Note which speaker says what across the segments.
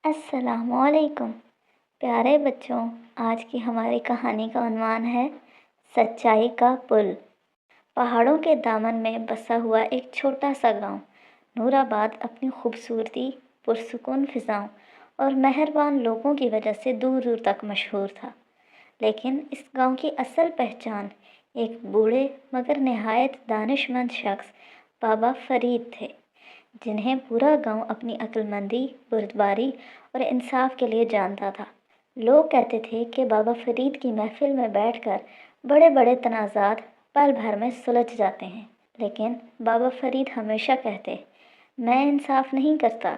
Speaker 1: السلام علیکم پیارے بچوں، آج کی ہماری کہانی کا عنوان ہے سچائی کا پل۔ پہاڑوں کے دامن میں بسا ہوا ایک چھوٹا سا گاؤں نور آباد اپنی خوبصورتی، پرسکون فضاؤں اور مہربان لوگوں کی وجہ سے دور دور تک مشہور تھا۔ لیکن اس گاؤں کی اصل پہچان ایک بوڑھے مگر نہایت دانش مند شخص بابا فرید تھے، جنہیں پورا گاؤں اپنی عقل مندی، بردباری اور انصاف کے لیے جانتا تھا۔ لوگ کہتے تھے کہ بابا فرید کی محفل میں بیٹھ کر بڑے بڑے تنازعات پل بھر میں سلجھ جاتے ہیں، لیکن بابا فرید ہمیشہ کہتے، میں انصاف نہیں کرتا،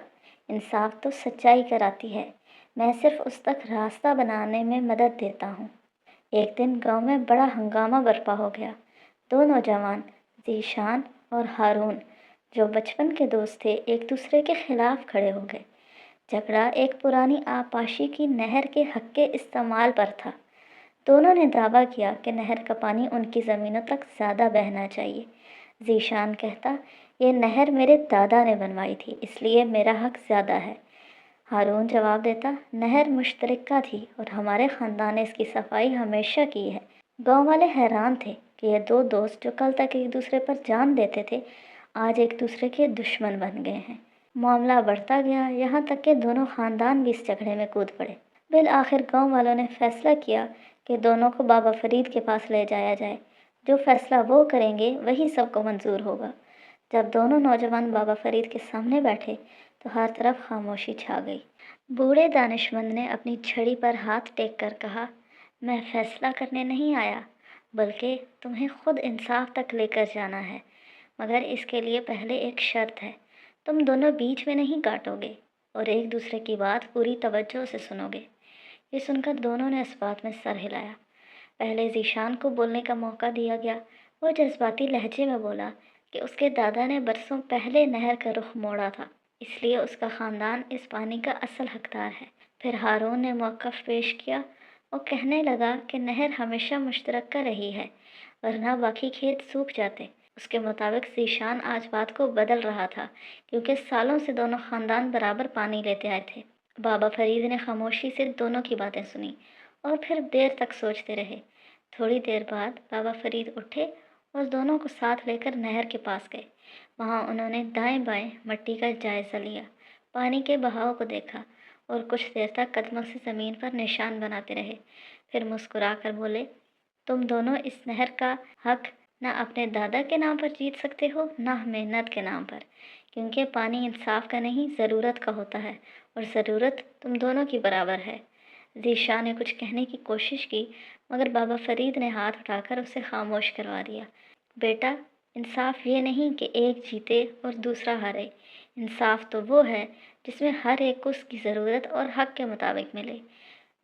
Speaker 1: انصاف تو سچائی کراتی ہے، میں صرف اس تک راستہ بنانے میں مدد دیتا ہوں۔ ایک دن گاؤں میں بڑا ہنگامہ برپا ہو گیا۔ دو نوجوان ذیشان اور ہارون، جو بچپن کے دوست تھے، ایک دوسرے کے خلاف کھڑے ہو گئے۔ جھگڑا ایک پرانی آبپاشی کی نہر کے حق کے استعمال پر تھا۔ دونوں نے دعویٰ کیا کہ نہر کا پانی ان کی زمینوں تک زیادہ بہنا چاہیے۔ ذیشان کہتا، یہ نہر میرے دادا نے بنوائی تھی، اس لیے میرا حق زیادہ ہے۔ ہارون جواب دیتا، نہر مشترکہ تھی اور ہمارے خاندان نے اس کی صفائی ہمیشہ کی ہے۔ گاؤں والے حیران تھے کہ یہ دو دوست جو کل تک ایک دوسرے پر جان دیتے تھے، آج ایک دوسرے کے دشمن بن گئے ہیں۔ معاملہ بڑھتا گیا، یہاں تک کہ دونوں خاندان بھی اس جھگڑے میں کود پڑے۔ بالآخر گاؤں والوں نے فیصلہ کیا کہ دونوں کو بابا فرید کے پاس لے جایا جائے۔ جو فیصلہ وہ کریں گے وہی سب کو منظور ہوگا۔ جب دونوں نوجوان بابا فرید کے سامنے بیٹھے تو ہر طرف خاموشی چھا گئی۔ بوڑھے دانشمند نے اپنی چھڑی پر ہاتھ ٹیک کر کہا، میں فیصلہ کرنے نہیں آیا، بلکہ تمہیں خود انصاف تک لے کر جانا ہے، مگر اس کے لیے پہلے ایک شرط ہے، تم دونوں بیچ میں نہیں کاٹو گے اور ایک دوسرے کی بات پوری توجہ سے سنو گے۔ یہ سن کر دونوں نے اس بات میں سر ہلایا۔ پہلے ذیشان کو بولنے کا موقع دیا گیا۔ وہ جذباتی لہجے میں بولا کہ اس کے دادا نے برسوں پہلے نہر کا رخ موڑا تھا، اس لیے اس کا خاندان اس پانی کا اصل حقدار ہے۔ پھر ہارون نے موقف پیش کیا۔ وہ کہنے لگا کہ نہر ہمیشہ مشترکہ رہی ہے، ورنہ باقی کھیت سوکھ جاتے۔ اس کے مطابق ذیشان آج بات کو بدل رہا تھا، کیونکہ سالوں سے دونوں خاندان برابر پانی لیتے آئے تھے۔ بابا فرید نے خاموشی سے دونوں کی باتیں سنی اور پھر دیر تک سوچتے رہے۔ تھوڑی دیر بعد بابا فرید اٹھے اور دونوں کو ساتھ لے کر نہر کے پاس گئے۔ وہاں انہوں نے دائیں بائیں مٹی کا جائزہ لیا، پانی کے بہاؤ کو دیکھا اور کچھ دیر تک قدموں سے زمین پر نشان بناتے رہے۔ پھر مسکرا کر بولے، تم دونوں اس نہر کا حق نہ اپنے دادا کے نام پر جیت سکتے ہو، نہ محنت کے نام پر، کیونکہ پانی انصاف کا نہیں، ضرورت کا ہوتا ہے، اور ضرورت تم دونوں کی برابر ہے۔ ذیشان نے کچھ کہنے کی کوشش کی، مگر بابا فرید نے ہاتھ اٹھا کر اسے خاموش کروا دیا۔ بیٹا، انصاف یہ نہیں کہ ایک جیتے اور دوسرا ہارے، انصاف تو وہ ہے جس میں ہر ایک کو اس کی ضرورت اور حق کے مطابق ملے۔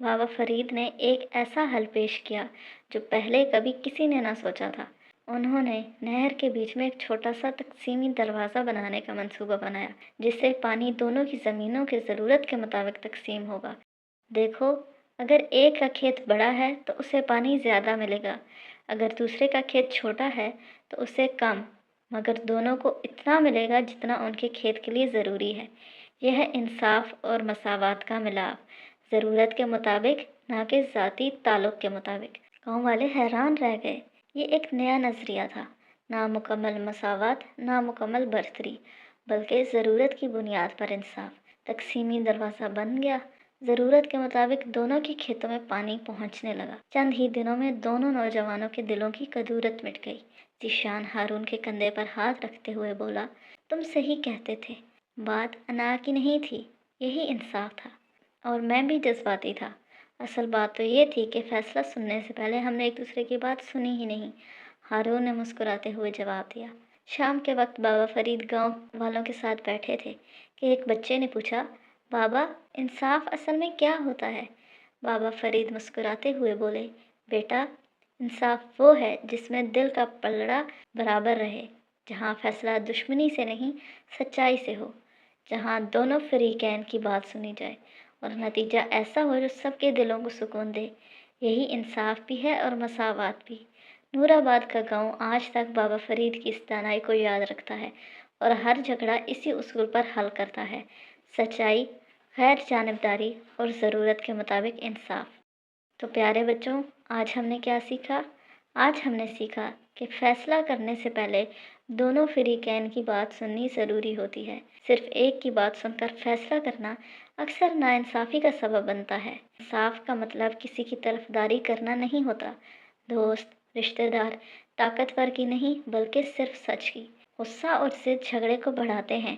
Speaker 1: بابا فرید نے ایک ایسا حل پیش کیا جو پہلے کبھی کسی نے نہ سوچا تھا۔ انہوں نے نہر کے بیچ میں ایک چھوٹا سا تقسیمی دروازہ بنانے کا منصوبہ بنایا، جس سے پانی دونوں کی زمینوں کی ضرورت کے مطابق تقسیم ہوگا۔ دیکھو، اگر ایک کا کھیت بڑا ہے تو اسے پانی زیادہ ملے گا، اگر دوسرے کا کھیت چھوٹا ہے تو اسے کم، مگر دونوں کو اتنا ملے گا جتنا ان کے کھیت کے لیے ضروری ہے۔ یہ ہے انصاف اور مساوات کا ملاپ، ضرورت کے مطابق، نہ کہ ذاتی تعلق کے مطابق۔ گاؤں والے حیران رہ گئے۔ یہ ایک نیا نظریہ تھا، نہ مکمل مساوات، نہ مکمل برتری، بلکہ ضرورت کی بنیاد پر انصاف۔ تقسیمی دروازہ بن گیا، ضرورت کے مطابق دونوں کے کھیتوں میں پانی پہنچنے لگا۔ چند ہی دنوں میں دونوں نوجوانوں کے دلوں کی کدورت مٹ گئی۔ ذیشان ہارون کے کندھے پر ہاتھ رکھتے ہوئے بولا، تم صحیح کہتے تھے، بات انا کی نہیں تھی، یہی انصاف تھا، اور میں بھی جذباتی تھا۔ اصل بات تو یہ تھی کہ فیصلہ سننے سے پہلے ہم نے ایک دوسرے کی بات سنی ہی نہیں۔ ہارون نے مسکراتے ہوئے جواب دیا۔ شام کے وقت بابا فرید گاؤں والوں کے ساتھ بیٹھے تھے کہ ایک بچے نے پوچھا، بابا، انصاف اصل میں کیا ہوتا ہے؟ بابا فرید مسکراتے ہوئے بولے، بیٹا، انصاف وہ ہے جس میں دل کا پلڑا برابر رہے، جہاں فیصلہ دشمنی سے نہیں، سچائی سے ہو، جہاں دونوں فریقین کی بات سنی جائے اور نتیجہ ایسا ہو جو سب کے دلوں کو سکون دے۔ یہی انصاف بھی ہے اور مساوات بھی۔ نور آباد کا گاؤں آج تک بابا فرید کی اس دانائی کو یاد رکھتا ہے اور ہر جھگڑا اسی اصول پر حل کرتا ہے، سچائی، غیر جانبداری اور ضرورت کے مطابق انصاف۔ تو پیارے بچوں، آج ہم نے کیا سیکھا؟ آج ہم نے سیکھا کہ فیصلہ کرنے سے پہلے دونوں فریقین کی بات سننی ضروری ہوتی ہے۔ صرف ایک کی بات سن کر فیصلہ کرنا اکثر ناانصافی کا سبب بنتا ہے۔ انصاف کا مطلب کسی کی طرفداری کرنا نہیں ہوتا، دوست، رشتہ دار، طاقتور کی نہیں بلکہ صرف سچ کی۔ غصہ اور ضد جھگڑے کو بڑھاتے ہیں،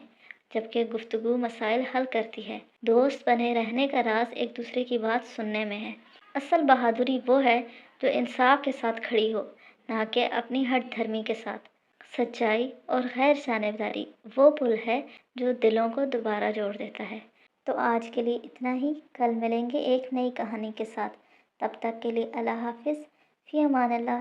Speaker 1: جبکہ گفتگو مسائل حل کرتی ہے۔ دوست بنے رہنے کا راز ایک دوسرے کی بات سننے میں ہے۔ اصل بہادری وہ ہے جو انصاف کے ساتھ کھڑی ہو، نہ کہ اپنی ہٹ دھرمی کے ساتھ۔ سچائی اور غیر جانبداری وہ پل ہے جو دلوں کو دوبارہ جوڑ دیتا ہے۔ تو آج کے لیے اتنا ہی، کل ملیں گے ایک نئی کہانی کے ساتھ۔ تب تک کے لیے اللہ حافظ، فی امان اللہ۔